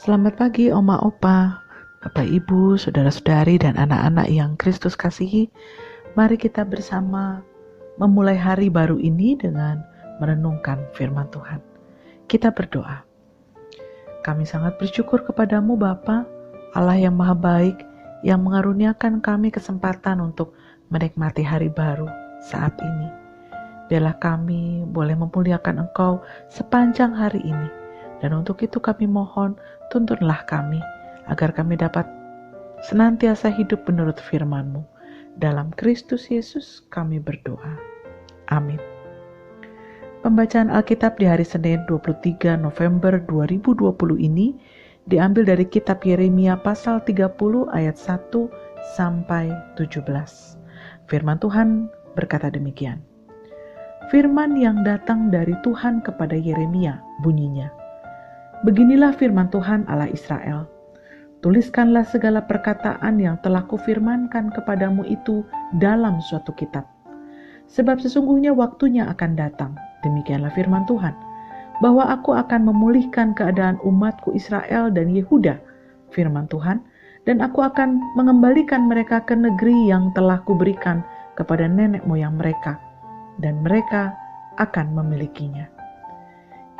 Selamat pagi Oma Opa, Bapak Ibu, Saudara-saudari dan anak-anak yang Kristus kasihi. Mari kita bersama memulai hari baru ini dengan merenungkan firman Tuhan. Kita berdoa. Kami sangat bersyukur kepadamu Bapa, Allah yang maha baik, yang mengaruniakan kami kesempatan untuk menikmati hari baru saat ini. Biarlah kami boleh memuliakan Engkau sepanjang hari ini. Dan untuk itu kami mohon, tuntunlah kami, agar kami dapat senantiasa hidup menurut firman-Mu. Dalam Kristus Yesus kami berdoa. Amin. Pembacaan Alkitab di hari Senin 23 November 2020 ini diambil dari kitab Yeremia pasal 30 ayat 1 sampai 17. Firman Tuhan berkata demikian. Firman yang datang dari Tuhan kepada Yeremia bunyinya, beginilah firman Tuhan Allah Israel. Tuliskanlah segala perkataan yang telah kufirmankan kepadamu itu dalam suatu kitab. Sebab sesungguhnya waktunya akan datang, demikianlah firman Tuhan, bahwa aku akan memulihkan keadaan umatku Israel dan Yehuda, firman Tuhan, dan aku akan mengembalikan mereka ke negeri yang telah kuberikan kepada nenek moyang mereka, dan mereka akan memilikinya.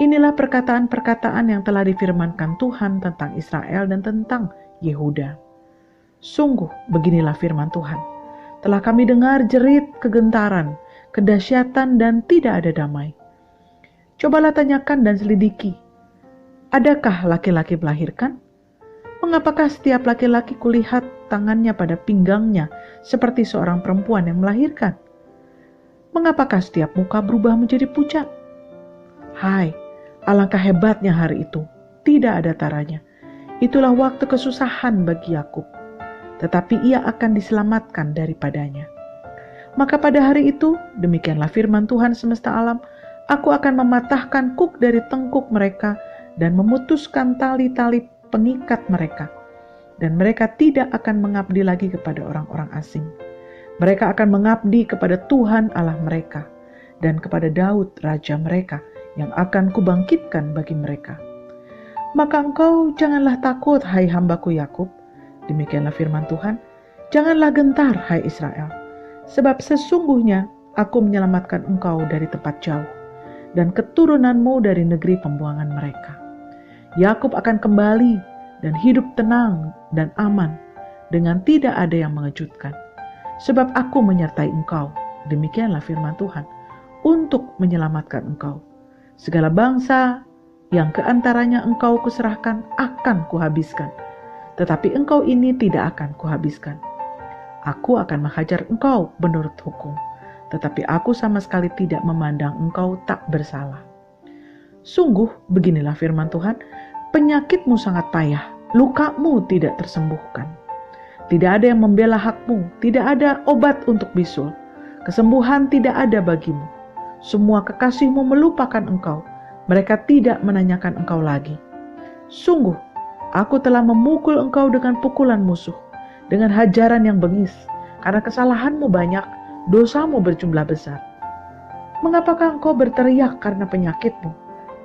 Inilah perkataan-perkataan yang telah difirmankan Tuhan tentang Israel dan tentang Yehuda. Sungguh beginilah firman Tuhan, telah kami dengar jerit kegentaran, kedahsyatan dan tidak ada damai. Cobalah tanyakan dan selidiki, adakah laki-laki melahirkan? Mengapakah setiap laki-laki kulihat tangannya pada pinggangnya seperti seorang perempuan yang melahirkan? Mengapakah setiap muka berubah menjadi pucat? Hai, alangkah hebatnya hari itu, tidak ada taranya. Itulah waktu kesusahan bagi Yakub, tetapi ia akan diselamatkan daripadanya. Maka pada hari itu, demikianlah firman Tuhan semesta alam, aku akan mematahkan kuk dari tengkuk mereka dan memutuskan tali-tali pengikat mereka. Dan mereka tidak akan mengabdi lagi kepada orang-orang asing. Mereka akan mengabdi kepada Tuhan Allah mereka dan kepada Daud raja mereka, yang akan kubangkitkan bagi mereka. Maka engkau janganlah takut, hai hambaku Yakub, demikianlah firman Tuhan, janganlah gentar, hai Israel, sebab sesungguhnya aku menyelamatkan engkau dari tempat jauh, dan keturunanmu dari negeri pembuangan mereka. Yakub akan kembali dan hidup tenang dan aman, dengan tidak ada yang mengejutkan, sebab aku menyertai engkau, demikianlah firman Tuhan, untuk menyelamatkan engkau. Segala bangsa yang keantaranya engkau kuserahkan akan kuhabiskan, tetapi engkau ini tidak akan kuhabiskan. Aku akan menghajar engkau menurut hukum, tetapi aku sama sekali tidak memandang engkau tak bersalah. Sungguh beginilah firman Tuhan, penyakitmu sangat payah, lukamu tidak tersembuhkan. Tidak ada yang membela hakmu, tidak ada obat untuk bisul, kesembuhan tidak ada bagimu. Semua kekasihmu melupakan engkau, mereka tidak menanyakan engkau lagi. Sungguh, aku telah memukul engkau dengan pukulan musuh, dengan hajaran yang bengis, karena kesalahanmu banyak, dosamu berjumlah besar. Mengapakah engkau berteriak karena penyakitmu?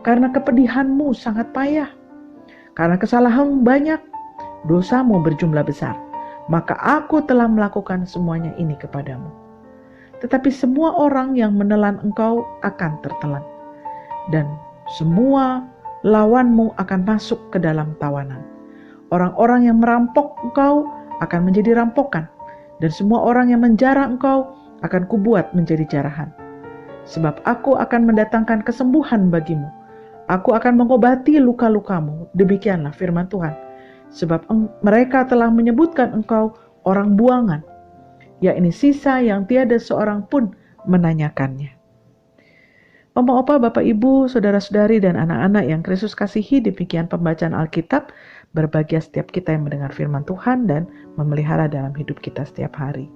Karena kepedihanmu sangat payah. Karena kesalahanmu banyak, dosamu berjumlah besar. Maka aku telah melakukan semuanya ini kepadamu. Tetapi semua orang yang menelan engkau akan tertelan, dan semua lawanmu akan masuk ke dalam tawanan. Orang-orang yang merampok engkau akan menjadi rampokan, dan semua orang yang menjarah engkau akan kubuat menjadi jarahan. Sebab aku akan mendatangkan kesembuhan bagimu, aku akan mengobati luka-lukamu, demikianlah firman Tuhan. Sebab mereka telah menyebutkan engkau orang buangan, yakni sisa yang tiada seorang pun menanyakannya. Oma Opa, Bapak Ibu, Saudara-saudari dan anak-anak yang Kristus kasihi, demikian pembacaan Alkitab. Berbahagia setiap kita yang mendengar firman Tuhan dan memelihara dalam hidup kita setiap hari.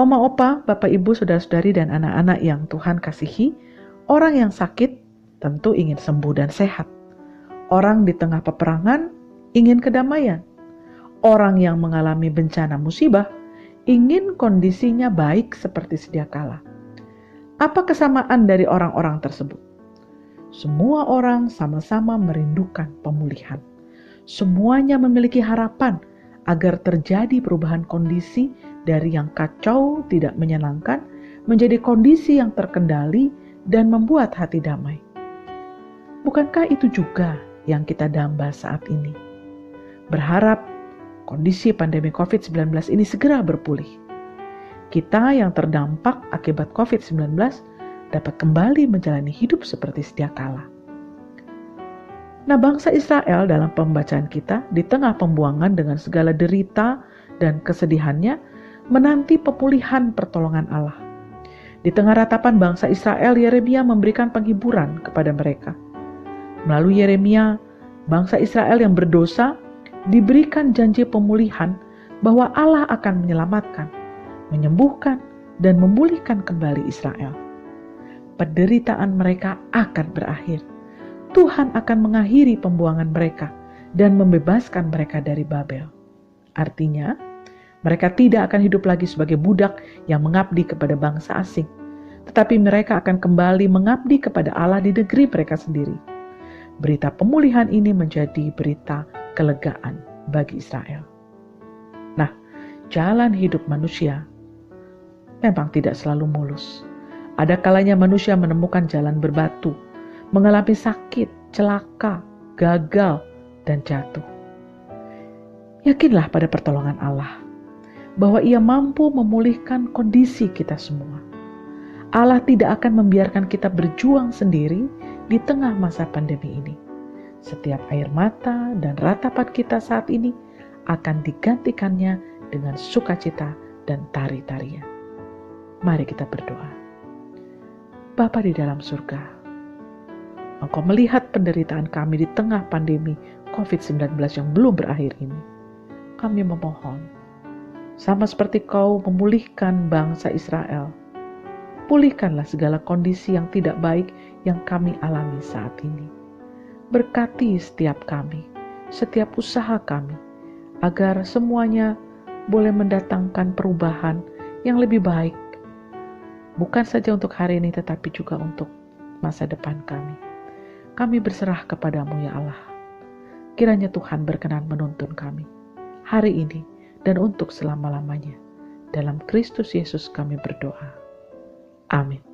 Oma Opa, Bapak Ibu, Saudara-saudari dan anak-anak yang Tuhan kasihi, orang yang sakit tentu ingin sembuh dan sehat. Orang di tengah peperangan ingin kedamaian. Orang yang mengalami bencana musibah ingin kondisinya baik seperti sedia kala. Apa kesamaan dari orang-orang tersebut? Semua orang sama-sama merindukan pemulihan. Semuanya memiliki harapan agar terjadi perubahan kondisi dari yang kacau, tidak menyenangkan, menjadi kondisi yang terkendali dan membuat hati damai. Bukankah itu juga yang kita damba saat ini? Berharap kondisi pandemi COVID-19 ini segera berpulih. Kita yang terdampak akibat COVID-19 dapat kembali menjalani hidup seperti sedia kala. Nah, bangsa Israel dalam pembacaan kita di tengah pembuangan dengan segala derita dan kesedihannya menanti pemulihan pertolongan Allah. Di tengah ratapan bangsa Israel, Yeremia memberikan penghiburan kepada mereka. Melalui Yeremia, bangsa Israel yang berdosa diberikan janji pemulihan bahwa Allah akan menyelamatkan, menyembuhkan, dan memulihkan kembali Israel. Penderitaan mereka akan berakhir. Tuhan akan mengakhiri pembuangan mereka dan membebaskan mereka dari Babel. Artinya, mereka tidak akan hidup lagi sebagai budak yang mengabdi kepada bangsa asing, tetapi mereka akan kembali mengabdi kepada Allah di negeri mereka sendiri. Berita pemulihan ini menjadi berita kelegaan bagi Israel. Nah, jalan hidup manusia memang tidak selalu mulus. Ada kalanya manusia menemukan jalan berbatu, mengalami sakit, celaka, gagal, dan jatuh. Yakinlah pada pertolongan Allah, bahwa Ia mampu memulihkan kondisi kita semua. Allah tidak akan membiarkan kita berjuang sendiri di tengah masa pandemi ini. Setiap air mata dan ratapan kita saat ini akan digantikannya dengan sukacita dan tari-tarian. Mari kita berdoa. Bapa di dalam surga, Engkau melihat penderitaan kami di tengah pandemi COVID-19 yang belum berakhir ini. Kami memohon, sama seperti Kau memulihkan bangsa Israel, pulihkanlah segala kondisi yang tidak baik yang kami alami saat ini. Berkati setiap kami, setiap usaha kami, agar semuanya boleh mendatangkan perubahan yang lebih baik, bukan saja untuk hari ini tetapi juga untuk masa depan kami. Kami berserah kepadamu ya Allah. Kiranya Tuhan berkenan menuntun kami hari ini dan untuk selama-lamanya. Dalam Kristus Yesus kami berdoa. Amin.